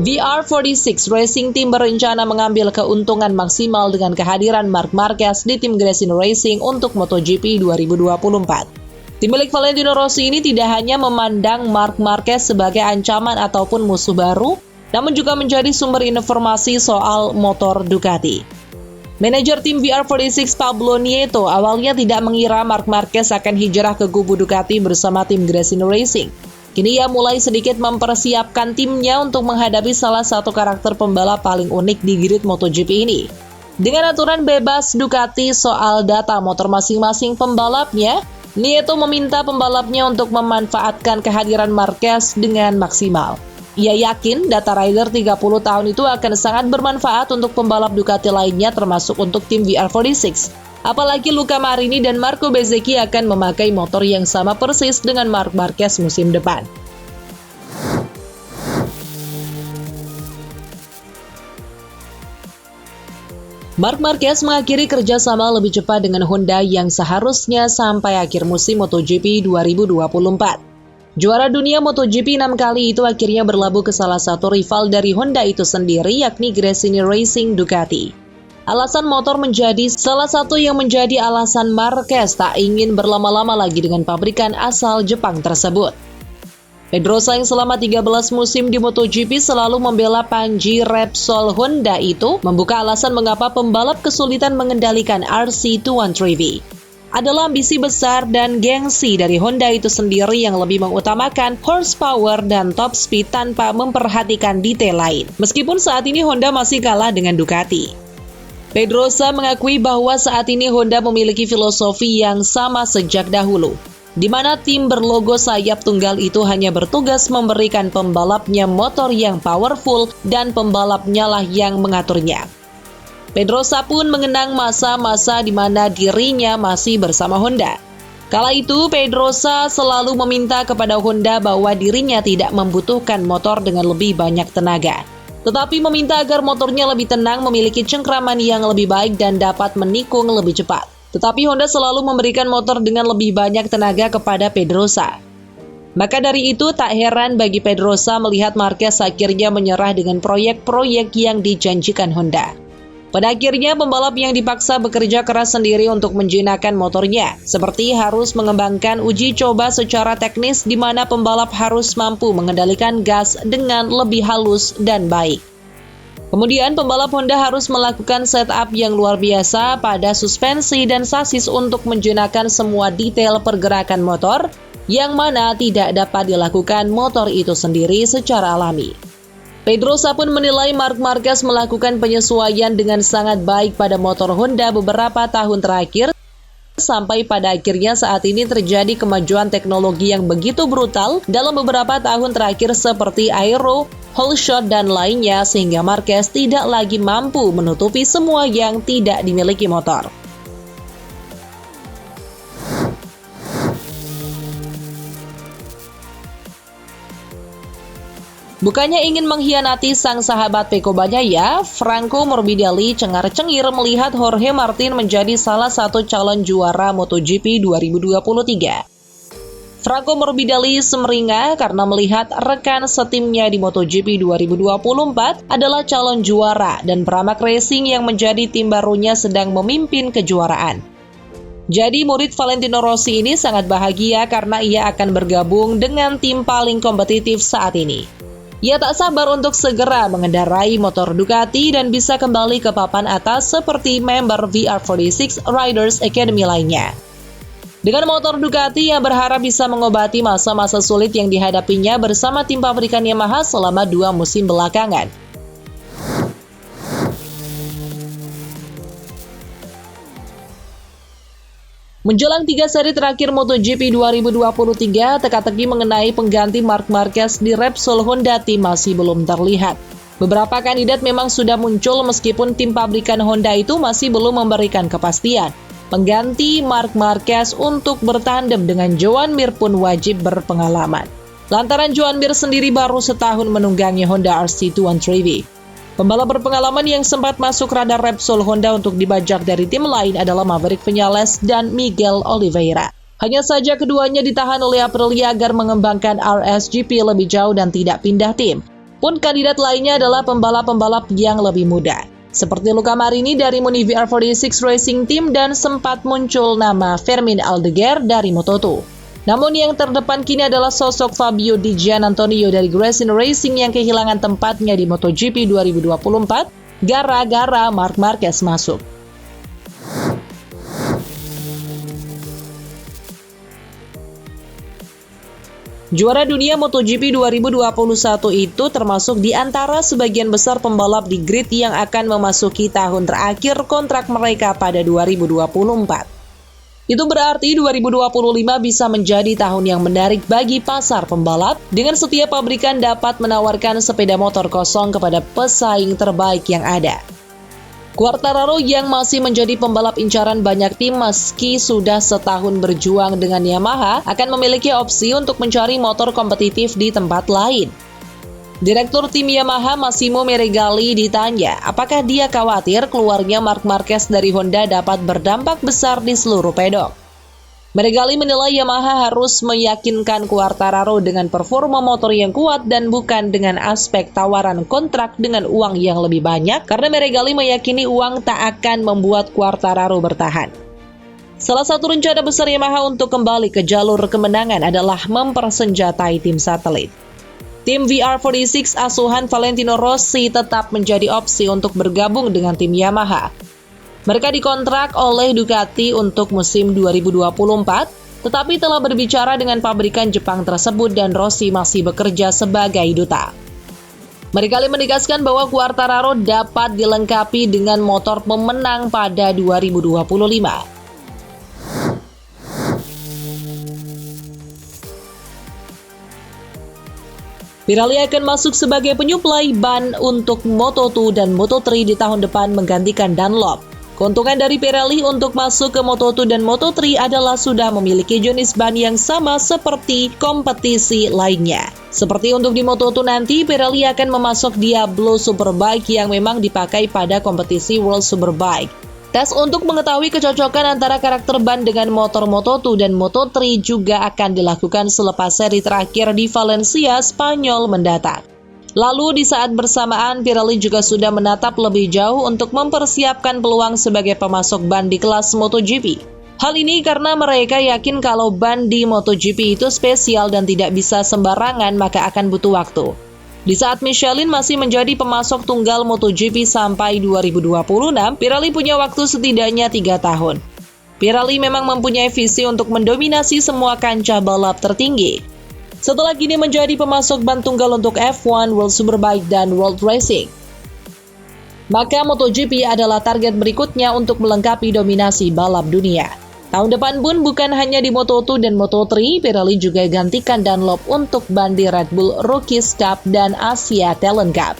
VR46 Racing Team berencana mengambil keuntungan maksimal dengan kehadiran Marc Marquez di tim Gresini Racing untuk MotoGP 2024. Tim milik Valentino Rossi ini tidak hanya memandang Marc Marquez sebagai ancaman ataupun musuh baru, namun juga menjadi sumber informasi soal motor Ducati. Manajer tim VR46 Pablo Nieto awalnya tidak mengira Marc Marquez akan hijrah ke kubu Ducati bersama tim Gresini Racing. Kini ia mulai sedikit mempersiapkan timnya untuk menghadapi salah satu karakter pembalap paling unik di grid MotoGP ini. Dengan aturan bebas Ducati soal data motor masing-masing pembalapnya, Nieto meminta pembalapnya untuk memanfaatkan kehadiran Marquez dengan maksimal. Ia yakin data rider 30 tahun itu akan sangat bermanfaat untuk pembalap Ducati lainnya termasuk untuk tim VR46. Apalagi Luca Marini dan Marco Bezzecchi akan memakai motor yang sama persis dengan Marc Marquez musim depan. Marc Marquez mengakhiri kerjasama lebih cepat dengan Honda yang seharusnya sampai akhir musim MotoGP 2024. Juara dunia MotoGP 6 kali itu akhirnya berlabuh ke salah satu rival dari Honda itu sendiri, yakni Gresini Racing Ducati. Alasan motor menjadi salah satu yang menjadi alasan Marquez tak ingin berlama-lama lagi dengan pabrikan asal Jepang tersebut. Pedrosa yang selama 13 musim di MotoGP selalu membela panji Repsol Honda itu membuka alasan mengapa pembalap kesulitan mengendalikan RC213V. Adalah ambisi besar dan gengsi dari Honda itu sendiri yang lebih mengutamakan horsepower dan top speed tanpa memperhatikan detail lain. Meskipun saat ini Honda masih kalah dengan Ducati. Pedrosa mengakui bahwa saat ini Honda memiliki filosofi yang sama sejak dahulu, di mana tim berlogo sayap tunggal itu hanya bertugas memberikan pembalapnya motor yang powerful dan pembalapnya lah yang mengaturnya. Pedrosa pun mengenang masa-masa di mana dirinya masih bersama Honda. Kala itu, Pedrosa selalu meminta kepada Honda bahwa dirinya tidak membutuhkan motor dengan lebih banyak tenaga, tetapi meminta agar motornya lebih tenang, memiliki cengkraman yang lebih baik dan dapat menikung lebih cepat. Tetapi Honda selalu memberikan motor dengan lebih banyak tenaga kepada Pedrosa. Maka dari itu tak heran bagi Pedrosa melihat Marquez akhirnya menyerah dengan proyek-proyek yang dijanjikan Honda. Pada akhirnya pembalap yang dipaksa bekerja keras sendiri untuk menjinakkan motornya, seperti harus mengembangkan uji coba secara teknis di mana pembalap harus mampu mengendalikan gas dengan lebih halus dan baik. Kemudian pembalap Honda harus melakukan setup yang luar biasa pada suspensi dan sasis untuk menjinakkan semua detail pergerakan motor, yang mana tidak dapat dilakukan motor itu sendiri secara alami. Pedrosa pun menilai Marc Marquez melakukan penyesuaian dengan sangat baik pada motor Honda beberapa tahun terakhir, sampai pada akhirnya saat ini terjadi kemajuan teknologi yang begitu brutal dalam beberapa tahun terakhir seperti aero, whole shot, dan lainnya, sehingga Marquez tidak lagi mampu menutupi semua yang tidak dimiliki motor. Bukannya ingin mengkhianati sang sahabat Pecco Bagnaia, Franco Morbidelli cengar-cengir melihat Jorge Martin menjadi salah satu calon juara MotoGP 2023. Franco Morbidelli semeringah karena melihat rekan setimnya di MotoGP 2024 adalah calon juara dan Pramac Racing yang menjadi tim barunya sedang memimpin kejuaraan. Jadi murid Valentino Rossi ini sangat bahagia karena ia akan bergabung dengan tim paling kompetitif saat ini. Ia tak sabar untuk segera mengendarai motor Ducati dan bisa kembali ke papan atas seperti member VR46 Riders Academy lainnya. Dengan motor Ducati, ia berharap bisa mengobati masa-masa sulit yang dihadapinya bersama tim pabrikan Yamaha selama 2 musim belakangan. Menjelang 3 seri terakhir MotoGP 2023, teka-teki mengenai pengganti Marc Marquez di Repsol Honda Team masih belum terlihat. Beberapa kandidat memang sudah muncul meskipun tim pabrikan Honda itu masih belum memberikan kepastian. Pengganti Marc Marquez untuk bertandem dengan Joan Mir pun wajib berpengalaman. Lantaran Joan Mir sendiri baru setahun menunggangi Honda RC213V. Pembalap berpengalaman yang sempat masuk radar Repsol Honda untuk dibajak dari tim lain adalah Maverick Viñales dan Miguel Oliveira. Hanya saja keduanya ditahan oleh Aprilia agar mengembangkan RSGP lebih jauh dan tidak pindah tim. Adapun kandidat lainnya adalah pembalap-pembalap yang lebih muda, seperti Luca Marini dari Muni VR46 Racing Team dan sempat muncul nama Fermin Aldeguer dari Moto2. Namun yang terdepan kini adalah sosok Fabio Di Giannantonio dari Gresini Racing yang kehilangan tempatnya di MotoGP 2024 gara-gara Marc Marquez masuk. Juara dunia MotoGP 2021 itu termasuk di antara sebagian besar pembalap di grid yang akan memasuki tahun terakhir kontrak mereka pada 2024. Itu berarti 2025 bisa menjadi tahun yang menarik bagi pasar pembalap, dengan setiap pabrikan dapat menawarkan sepeda motor kosong kepada pesaing terbaik yang ada. Quartararo yang masih menjadi pembalap incaran banyak tim meski sudah setahun berjuang dengan Yamaha akan memiliki opsi untuk mencari motor kompetitif di tempat lain. Direktur tim Yamaha Massimo Meregali ditanya apakah dia khawatir keluarnya Marc Marquez dari Honda dapat berdampak besar di seluruh pedok. Meregali menilai Yamaha harus meyakinkan Quartararo dengan performa motor yang kuat dan bukan dengan aspek tawaran kontrak dengan uang yang lebih banyak, karena Meregali meyakini uang tak akan membuat Quartararo bertahan. Salah satu rencana besar Yamaha untuk kembali ke jalur kemenangan adalah mempersenjatai tim satelit. Tim VR46 asuhan Valentino Rossi tetap menjadi opsi untuk bergabung dengan tim Yamaha. Mereka dikontrak oleh Ducati untuk musim 2024, tetapi telah berbicara dengan pabrikan Jepang tersebut dan Rossi masih bekerja sebagai duta. Meregali menegaskan bahwa Quartararo dapat dilengkapi dengan motor pemenang pada 2025. Pirelli akan masuk sebagai penyuplai ban untuk Moto2 dan Moto3 di tahun depan menggantikan Dunlop. Keuntungan dari Pirelli untuk masuk ke Moto2 dan Moto3 adalah sudah memiliki jenis ban yang sama seperti kompetisi lainnya. Seperti untuk di Moto2 nanti, Pirelli akan memasok Diablo Superbike yang memang dipakai pada kompetisi World Superbike. Tes untuk mengetahui kecocokan antara karakter ban dengan motor Moto2 dan Moto3 juga akan dilakukan selepas seri terakhir di Valencia, Spanyol mendatang. Lalu di saat bersamaan, Pirelli juga sudah menatap lebih jauh untuk mempersiapkan peluang sebagai pemasok ban di kelas MotoGP. Hal ini karena mereka yakin kalau ban di MotoGP itu spesial dan tidak bisa sembarangan, maka akan butuh waktu. Di saat Michelin masih menjadi pemasok tunggal MotoGP sampai 2026, Pirelli punya waktu setidaknya 3 tahun. Pirelli memang mempunyai visi untuk mendominasi semua kancah balap tertinggi. Setelah kini menjadi pemasok ban tunggal untuk F1, World Superbike, dan World Racing, maka MotoGP adalah target berikutnya untuk melengkapi dominasi balap dunia. Tahun depan pun bukan hanya di Moto2 dan Moto3, Pirelli juga gantikan Dunlop untuk ban di Red Bull Rookies Cup dan Asia Talent Cup.